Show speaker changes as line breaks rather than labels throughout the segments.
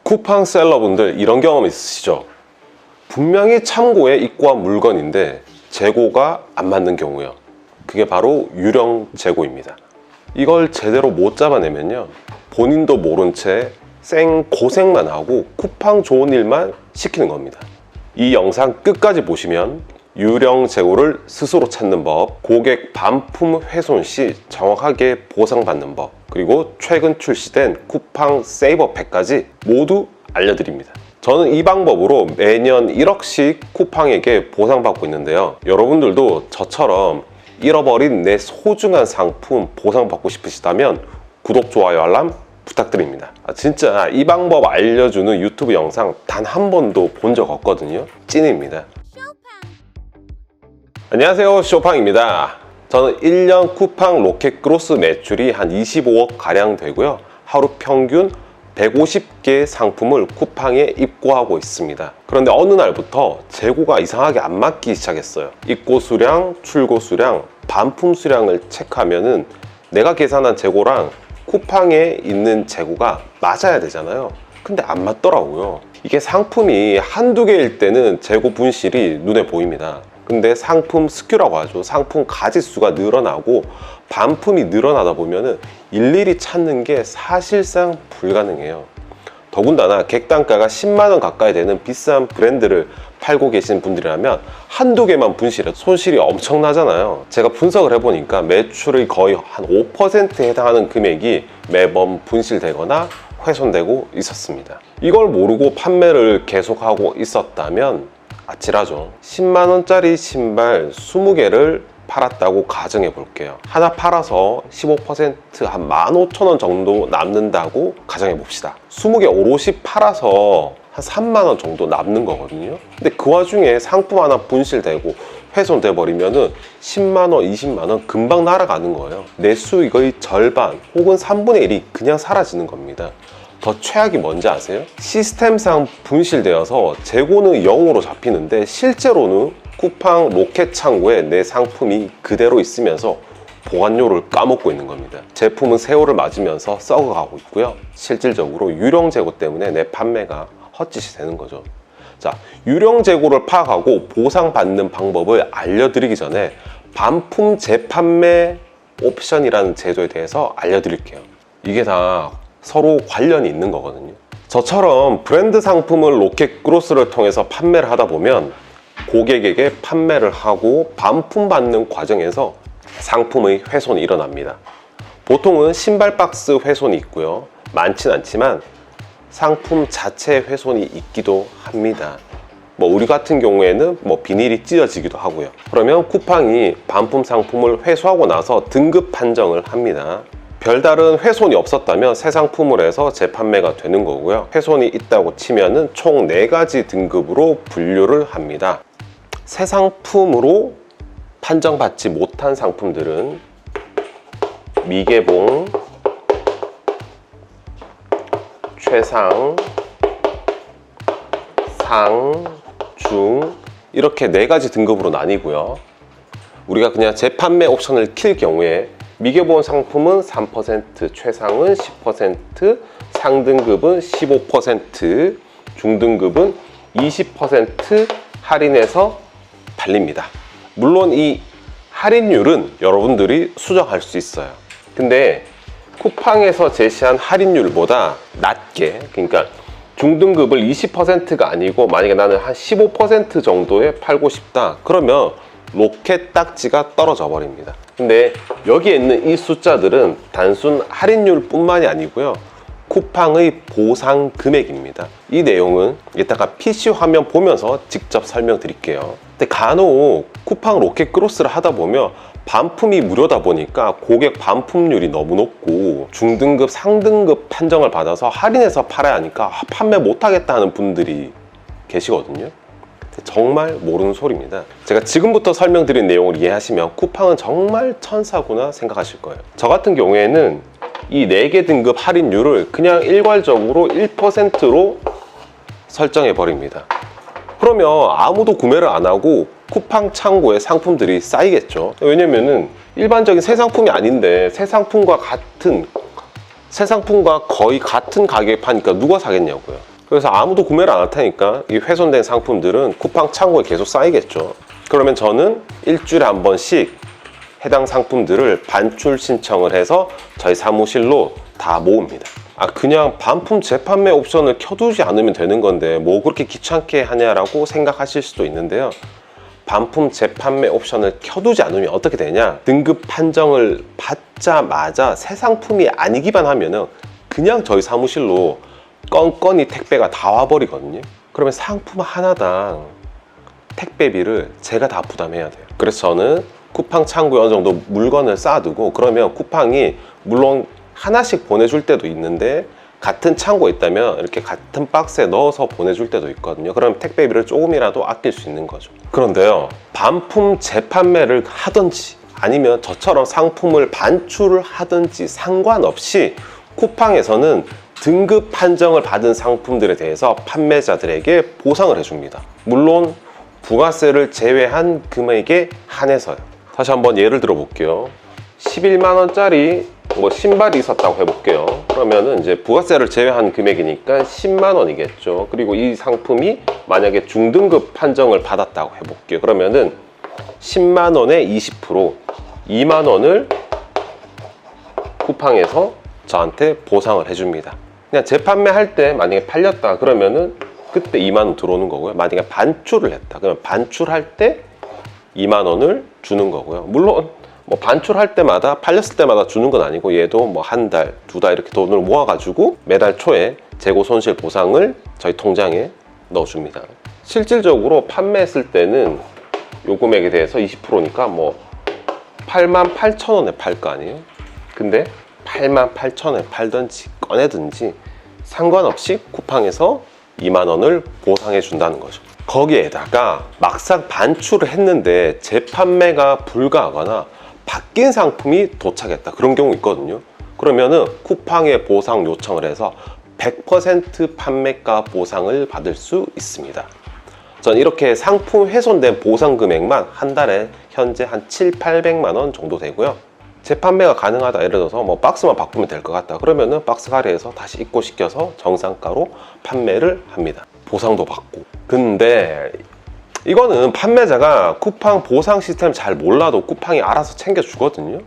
쿠팡 셀러분들 이런 경험 있으시죠? 분명히 참고에 입고한 물건인데 재고가 안 맞는 경우요. 그게 바로 유령 재고입니다. 이걸 제대로 못 잡아내면요, 본인도 모른 채 생 고생만 하고 쿠팡 좋은 일만 시키는 겁니다. 이 영상 끝까지 보시면 유령 재고를 스스로 찾는 법, 고객 반품 훼손 시 정확하게 보상받는 법, 그리고 최근 출시된 쿠팡 세이버팩까지 모두 알려드립니다. 저는 이 방법으로 매년 1억씩 쿠팡에게 보상받고 있는데요. 여러분들도 저처럼 잃어버린 내 소중한 상품 보상받고 싶으시다면 구독, 좋아요, 알람 부탁드립니다. 진짜 이 방법 알려주는 유튜브 영상 단 한 번도 본 적 없거든요. 찐입니다. 안녕하세요, 쇼팡입니다. 저는 1년 쿠팡 로켓 그로스 매출이 한 25억 가량 되고요. 하루 평균 150개 상품을 쿠팡에 입고하고 있습니다. 그런데 어느 날부터 재고가 이상하게 안 맞기 시작했어요. 입고 수량, 출고 수량, 반품 수량을 체크하면은 내가 계산한 재고랑 쿠팡에 있는 재고가 맞아야 되잖아요. 근데 안 맞더라고요. 이게 상품이 한두 개일 때는 재고 분실이 눈에 보입니다. 근데 상품 스큐라고 하죠. 상품 가짓수가 늘어나고 반품이 늘어나다 보면은 일일이 찾는 게 사실상 불가능해요. 더군다나 객단가가 10만 원 가까이 되는 비싼 브랜드를 팔고 계신 분들이라면 한두 개만 분실해도 손실이 엄청나잖아요. 제가 분석을 해보니까 매출의 거의 한 5%에 해당하는 금액이 매번 분실되거나 훼손되고 있었습니다. 이걸 모르고 판매를 계속하고 있었다면 아찔하죠. 10만 원짜리 신발 20개를 팔았다고 가정해 볼게요. 하나 팔아서 15% 한 15,000원 정도 남는다고 가정해 봅시다. 20개 오롯이 팔아서 한 3만 원 정도 남는 거거든요. 근데 그 와중에 상품 하나 분실되고 훼손돼 버리면은 10만 원, 20만 원 금방 날아가는 거예요. 내 수익의 절반 혹은 3분의 1이 그냥 사라지는 겁니다. 더 최악이 뭔지 아세요? 시스템상 분실되어서 재고는 0으로 잡히는데 실제로는 쿠팡 로켓 창고에 내 상품이 그대로 있으면서 보관료를 까먹고 있는 겁니다. 제품은 세월을 맞으면서 썩어가고 있고요. 실질적으로 유령 재고 때문에 내 판매가 헛짓이 되는 거죠. 자, 유령 재고를 파악하고 보상받는 방법을 알려드리기 전에 반품 재판매 옵션이라는 제도에 대해서 알려드릴게요. 이게 다 서로 관련이 있는 거거든요. 저처럼 브랜드 상품을 로켓 그로스를 통해서 판매를 하다 보면 고객에게 판매를 하고 반품받는 과정에서 상품의 훼손이 일어납니다. 보통은 신발 박스 훼손이 있고요. 많진 않지만 상품 자체 훼손이 있기도 합니다. 우리 같은 경우에는 비닐이 찢어지기도 하고요. 그러면 쿠팡이 반품 상품을 회수하고 나서 등급 판정을 합니다. 별다른 훼손이 없었다면 새 상품을 해서 재판매가 되는 거고요. 훼손이 있다고 치면은 총 4가지 등급으로 분류를 합니다. 새 상품으로 판정받지 못한 상품들은 미개봉, 최상, 상, 중 이렇게 4가지 등급으로 나뉘고요. 우리가 그냥 재판매 옵션을 킬 경우에 미개봉 상품은 3%, 최상은 10%, 상등급은 15%, 중등급은 20% 할인해서 팔립니다. 물론 이 할인율은 여러분들이 수정할 수 있어요. 근데 쿠팡에서 제시한 할인율보다 낮게, 그러니까 중등급을 20%가 아니고 만약에 나는 한 15% 정도에 팔고 싶다 그러면 로켓 딱지가 떨어져 버립니다. 근데 여기에 있는 이 숫자들은 단순 할인율 뿐만이 아니고요, 쿠팡의 보상 금액입니다. 이 내용은 이따가 PC 화면 보면서 직접 설명드릴게요. 근데 간혹 쿠팡 로켓 크로스를 하다 보면 반품이 무료다 보니까 고객 반품률이 너무 높고 중등급, 상등급 판정을 받아서 할인해서 팔아야 하니까 판매 못하겠다 하는 분들이 계시거든요. 정말 모르는 소리입니다. 제가 지금부터 설명드린 내용을 이해하시면 쿠팡은 정말 천사구나 생각하실 거예요. 저 같은 경우에는 이 4개 등급 할인율을 그냥 일괄적으로 1%로 설정해 버립니다. 그러면 아무도 구매를 안 하고 쿠팡 창고에 상품들이 쌓이겠죠. 왜냐면은 일반적인 새 상품이 아닌데 새 상품과 거의 같은 가격에 파니까 누가 사겠냐고요. 그래서 아무도 구매를 안 할 테니까 이 훼손된 상품들은 쿠팡 창고에 계속 쌓이겠죠. 그러면 저는 일주일에 한 번씩 해당 상품들을 반출 신청을 해서 저희 사무실로 다 모읍니다. 그냥 반품 재판매 옵션을 켜두지 않으면 되는 건데 뭐 그렇게 귀찮게 하냐라고 생각하실 수도 있는데요. 반품 재판매 옵션을 켜두지 않으면 어떻게 되냐, 등급 판정을 받자마자 새 상품이 아니기만 하면은 그냥 저희 사무실로 건건이 택배가 다 와버리거든요. 그러면 상품 하나당 택배비를 제가 다 부담해야 돼요. 그래서 저는 쿠팡 창고에 어느 정도 물건을 쌓아두고, 그러면 쿠팡이 물론 하나씩 보내줄 때도 있는데 같은 창고에 있다면 이렇게 같은 박스에 넣어서 보내줄 때도 있거든요. 그럼 택배비를 조금이라도 아낄 수 있는 거죠. 그런데요, 반품 재판매를 하든지 아니면 저처럼 상품을 반출을 하든지 상관없이 쿠팡에서는 등급 판정을 받은 상품들에 대해서 판매자들에게 보상을 해줍니다. 물론 부가세를 제외한 금액에 한해서요. 다시 한번 예를 들어 볼게요. 11만 원짜리 뭐 신발이 있었다고 해볼게요. 그러면은 이제 부가세를 제외한 금액이니까 10만 원이겠죠. 그리고 이 상품이 만약에 중등급 판정을 받았다고 해볼게요. 그러면은 10만 원에 20% 2만 원을 쿠팡에서 저한테 보상을 해줍니다. 그냥 재판매할 때 만약에 팔렸다 그러면은 그때 2만 원 들어오는 거고요. 만약에 반출을 했다 그러면 반출할 때 2만 원을 주는 거고요. 물론 뭐 반출할 때마다, 팔렸을 때마다 주는 건 아니고 얘도 뭐 한 달, 두 달 이렇게 돈을 모아가지고 매달 초에 재고 손실 보상을 저희 통장에 넣어줍니다. 실질적으로 판매했을 때는 요 금액에 대해서 20%니까 뭐 88,000원에 팔 거 아니에요? 근데 88,000원에 팔든지 꺼내든지 상관없이 쿠팡에서 2만 원을 보상해 준다는 거죠. 거기에다가 막상 반출을 했는데 재판매가 불가하거나 바뀐 상품이 도착했다, 그런 경우 있거든요. 그러면은 쿠팡에 보상 요청을 해서 100% 판매가 보상을 받을 수 있습니다. 전 이렇게 상품 훼손된 보상 금액만 한 달에 현재 한 700~800만 원 정도 되고요. 재판매가 가능하다, 예를 들어서 뭐 박스만 바꾸면 될 것 같다 그러면은 박스 할애해서 다시 입고시켜서 정상가로 판매를 합니다. 보상도 받고. 근데 이거는 판매자가 쿠팡 보상 시스템 잘 몰라도 쿠팡이 알아서 챙겨주거든요.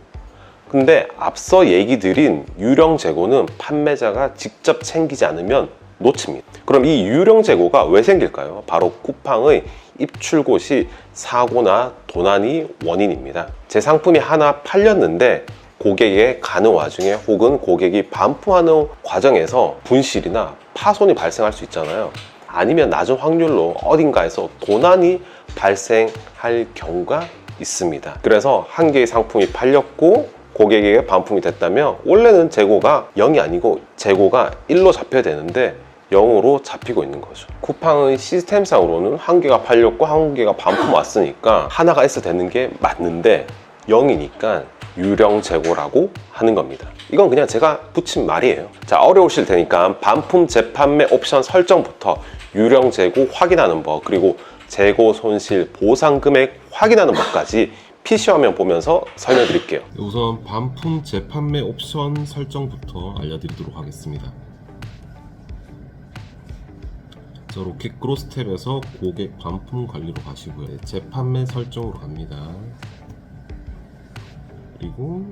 근데 앞서 얘기 드린 유령 재고는 판매자가 직접 챙기지 않으면 놓칩니다. 그럼 이 유령 재고가 왜 생길까요? 바로 쿠팡의 입출고 시 사고나 도난이 원인입니다. 제 상품이 하나 팔렸는데 고객에 가는 와중에 혹은 고객이 반품하는 과정에서 분실이나 파손이 발생할 수 있잖아요. 아니면 낮은 확률로 어딘가에서 도난이 발생할 경우가 있습니다. 그래서 한 개의 상품이 팔렸고 고객에게 반품이 됐다면 원래는 재고가 0이 아니고 재고가 1로 잡혀야 되는데 0으로 잡히고 있는 거죠. 쿠팡의 시스템상으로는 한 개가 팔렸고 한 개가 반품 왔으니까 하나가 있어야 되는 게 맞는데 0이니까 유령 재고라고 하는 겁니다. 이건 그냥 제가 붙인 말이에요. 자, 어려우실 테니까 반품 재판매 옵션 설정부터 유령 재고 확인하는 법, 그리고 재고 손실 보상 금액 확인하는 법까지 PC화면 보면서 설명드릴게요.
우선 반품 재판매 옵션 설정부터 알려드리도록 하겠습니다. 저 로켓 그로스 탭에서 고객 반품 관리로 가시고요. 재판매 설정으로 갑니다. 그리고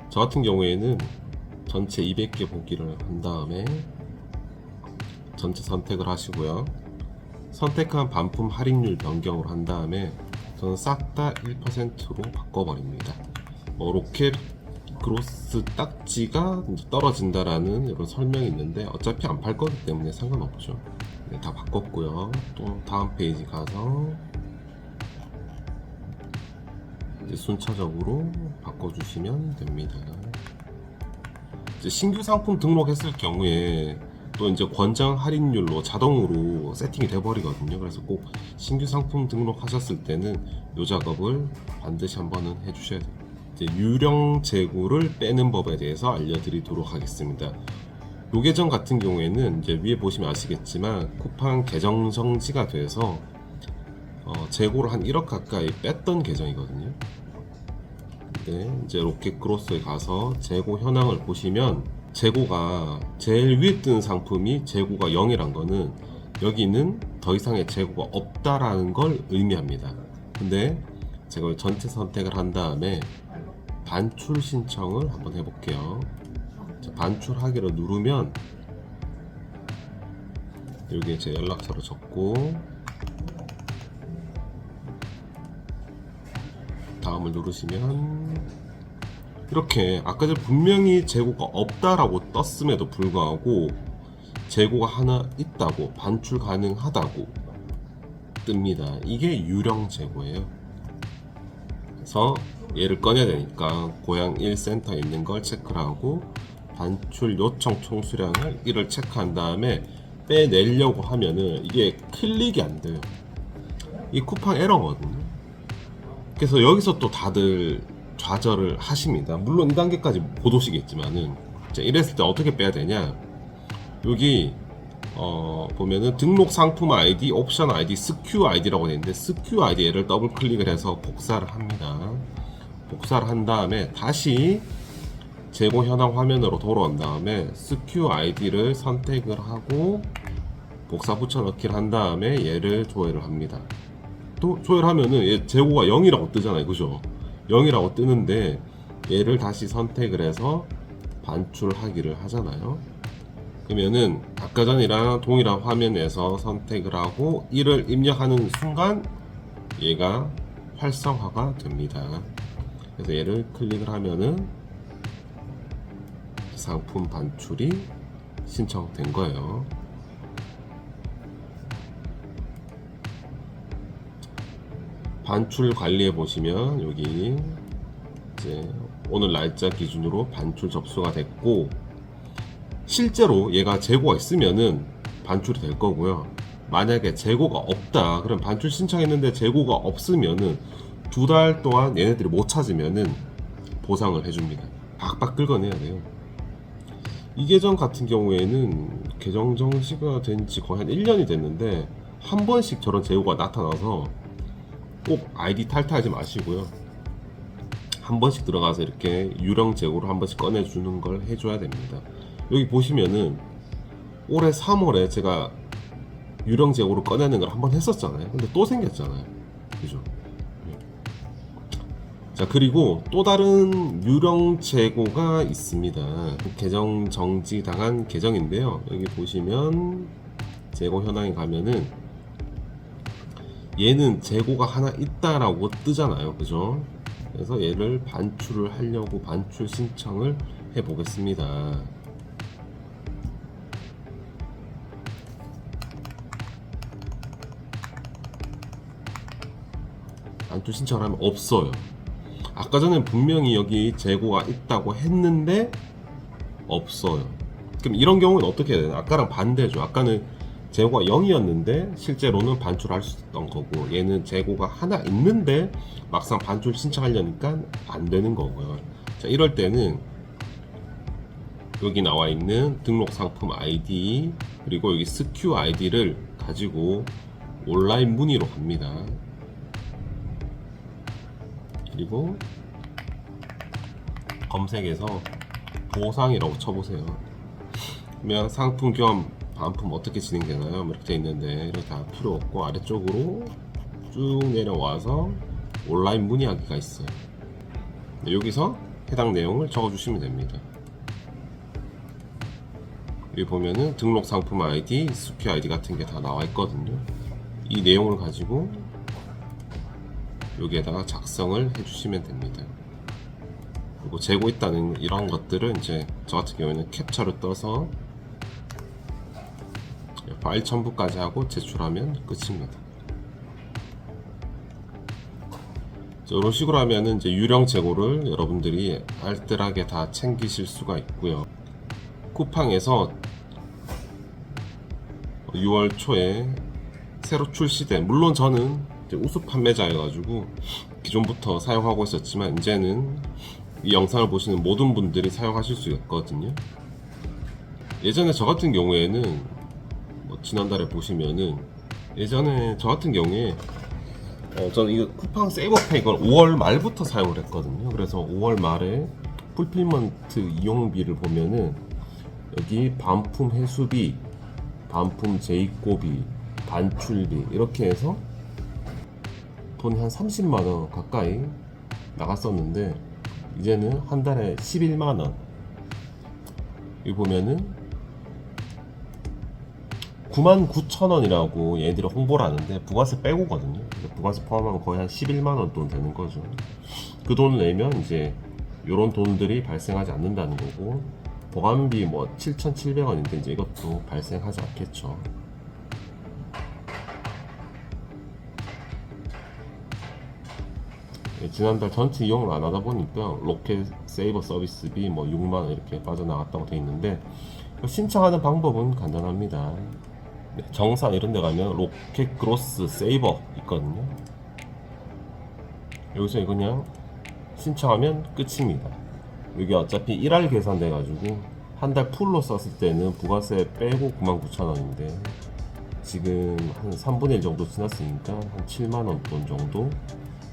저 같은 경우에는 전체 200개 보기를 한 다음에 전체 선택을 하시고요. 선택한 반품 할인율 변경을 한 다음에 저는 싹 다 1%로 바꿔버립니다. 로켓 그로스 딱지가 떨어진다라는 이런 설명이 있는데 어차피 안 팔 거기 때문에 상관없죠. 네, 다 바꿨고요. 또 다음 페이지 가서 이제 순차적으로 바꿔주시면 됩니다. 이제 신규 상품 등록했을 경우에 또 이제 권장 할인율로 자동으로 세팅이 돼 버리거든요. 그래서 꼭 신규 상품 등록하셨을 때는 이 작업을 반드시 한번은 해주셔야 돼요. 이제 유령 재고를 빼는 법에 대해서 알려드리도록 하겠습니다. 요 계정 같은 경우에는 이제 위에 보시면 아시겠지만 쿠팡 계정 정지가 돼서 재고를 한 1억 가까이 뺐던 계정이거든요. 근데 이제 로켓 그로스에 가서 재고 현황을 보시면 재고가 제일 위에 뜨는 상품이 재고가 0이란 거는 여기는 더 이상의 재고가 없다라는 걸 의미합니다. 근데 제가 전체 선택을 한 다음에 반출 신청을 한번 해볼게요. 반출하기를 누르면 여기에 제 연락처를 적고 다음을 누르시면 이렇게 아까 전에 분명히 재고가 없다라고 떴음에도 불구하고 재고가 하나 있다고, 반출 가능하다고 뜹니다. 이게 유령 재고예요. 그래서 얘를 꺼내야 되니까 고양 1센터에 있는 걸 체크를 하고 반출 요청 총수량을 1을 체크한 다음에 빼내려고 하면은 이게 클릭이 안 돼요. 이 쿠팡 에러거든요. 그래서 여기서 또 다들 좌절을 하십니다. 물론 이 단계까지 못 오시겠지만은 자, 이랬을 때 어떻게 빼야 되냐? 여기 보면은 등록 상품 아이디, 옵션 아이디, 스큐 아이디라고 되어 있는데 스큐 아이디를 더블 클릭을 해서 복사를 합니다. 복사를 한 다음에 다시 재고 현황 화면으로 돌아온 다음에 스큐 아이디를 선택을 하고 복사 붙여넣기를 한 다음에 얘를 조회를 합니다. 또 조회하면은 얘 재고가 0이라고 뜨잖아요, 그죠? 0이라고 뜨는데 얘를 다시 선택을 해서 반출하기를 하잖아요. 그러면은 아까 전이랑 동일한 화면에서 선택을 하고 1을 입력하는 순간 얘가 활성화가 됩니다. 그래서 얘를 클릭을 하면은 상품 반출이 신청된 거예요. 반출 관리해 보시면 여기 이제 오늘 날짜 기준으로 반출 접수가 됐고 실제로 얘가 재고가 있으면은 반출이 될 거고요. 만약에 재고가 없다 그럼 반출 신청했는데 재고가 없으면은 2달 동안 얘네들이 못 찾으면은 보상을 해줍니다. 박박 긁어내야 돼요. 이 계정 같은 경우에는 계정 정지가 된 지 거의 한 1년이 됐는데 한 번씩 저런 재고가 나타나서 꼭 아이디 탈퇴하지 마시고요. 한 번씩 들어가서 이렇게 유령 재고를 한 번씩 꺼내주는 걸 해줘야 됩니다. 여기 보시면은 올해 3월에 제가 유령 재고를 꺼내는 걸 한 번 했었잖아요. 근데 또 생겼잖아요. 그죠? 자, 그리고 또 다른 유령 재고가 있습니다. 계정 정지 당한 계정인데요. 여기 보시면 재고 현황에 가면은 얘는 재고가 하나 있다라고 뜨잖아요, 그죠? 그래서 얘를 반출을 하려고 반출 신청을 해 보겠습니다. 반출 신청을 하면 없어요. 아까 전에 분명히 여기 재고가 있다고 했는데 없어요. 그럼 이런 경우는 어떻게 해야 되나? 아까랑 반대죠. 아까는 재고가 0이었는데 실제로는 반출할 수 있던 거고 얘는 재고가 하나 있는데 막상 반출 신청하려니까 안 되는 거고요. 자, 이럴 때는 여기 나와 있는 등록 상품 아이디 그리고 여기 스큐 아이디를 가지고 온라인 문의로 갑니다. 그리고 검색해서 보상이라고 쳐보세요. 그러면 상품 겸 반품 어떻게 진행되나요? 이렇게 돼 있는데 이렇게 다 필요 없고 아래쪽으로 쭉 내려와서 온라인 문의하기가 있어요. 여기서 해당 내용을 적어주시면 됩니다. 여기 보면은 등록 상품 아이디, 스큐 아이디 같은 게 다 나와 있거든요. 이 내용을 가지고 여기에다가 작성을 해주시면 됩니다. 그리고 재고 있다는 이런 것들은 이제 저 같은 경우에는 캡처를 떠서 파일 첨부까지 하고 제출하면 끝입니다. 이런 식으로 하면은 이제 유령 재고를 여러분들이 알뜰하게 다 챙기실 수가 있고요. 쿠팡에서 6월 초에 새로 출시된, 물론 저는 이제 우수 판매자여가지고 기존부터 사용하고 있었지만 이제는 이 영상을 보시는 모든 분들이 사용하실 수 있거든요. 예전에 저 같은 경우에는 지난달에 보시면은 예전에 저 같은 경우에 저는 이거 쿠팡 세이버페이 이걸 5월 말부터 사용을 했거든요. 그래서 5월 말에 풀필먼트 이용비를 보면은 여기 반품 회수비, 반품 재입고비, 반출비 이렇게 해서 돈이 한 30만원 가까이 나갔었는데 이제는 한 달에 11만원. 여기 보면은 99,000원이라고 얘네들이 홍보를 하는데 부가세 빼고거든요. 부가세 포함하면 거의 한 11만원 돈 되는 거죠. 그 돈을 내면 이제 요런 돈들이 발생하지 않는다는 거고, 보관비 뭐 7,700원인데 이제 이것도 발생하지 않겠죠. 지난달 전체 이용을 안 하다 보니까 로켓 세이버 서비스비 뭐 6만원 이렇게 빠져나갔다고 돼 있는데, 신청하는 방법은 간단합니다. 정사 이런 데 가면 로켓 그로스 세이버 있거든요. 여기서 그냥 신청하면 끝입니다. 이게 어차피 1할 계산돼 가지고 한 달 풀로 썼을 때는 부가세 빼고 99,000원인데 지금 한 3분의 1 정도 지났으니까 한 7만원 돈 정도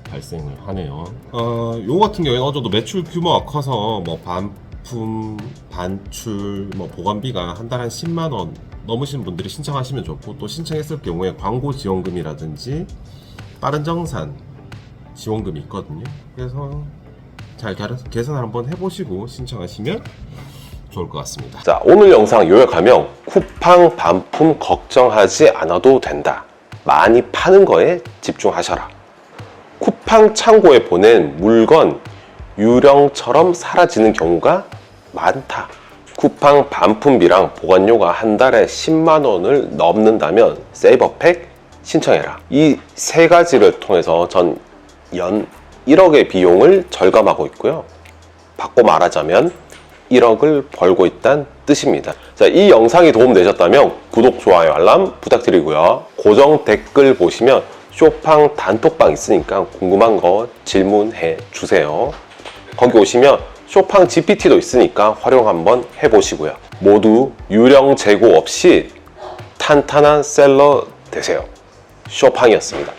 발생을 하네요. 요 같은 경우에는 어느 정도 매출 규모가 커서 뭐 반품, 반출, 뭐 보관비가 한 달에 한 10만원 넘으신 분들이 신청하시면 좋고, 또 신청했을 경우에 광고 지원금이라든지 빠른 정산 지원금이 있거든요. 그래서 잘 계산을 한번 해보시고 신청하시면 좋을 것 같습니다.
자, 오늘 영상 요약하면 쿠팡 반품 걱정하지 않아도 된다. 많이 파는 거에 집중하셔라. 쿠팡 창고에 보낸 물건 유령처럼 사라지는 경우가 많다. 쿠팡 반품비랑 보관료가 한 달에 10만 원을 넘는다면 세이버팩 신청해라. 이 세 가지를 통해서 전 연 1억의 비용을 절감하고 있고요. 바꿔 말하자면 1억을 벌고 있다는 뜻입니다. 자, 이 영상이 도움되셨다면 구독, 좋아요, 알람 부탁드리고요. 고정 댓글 보시면 쇼팡 단톡방 있으니까 궁금한 거 질문해 주세요. 거기 오시면 쇼팡 GPT도 있으니까 활용 한번 해보시고요. 모두 유령 재고 없이 탄탄한 셀러 되세요. 쇼팡이었습니다.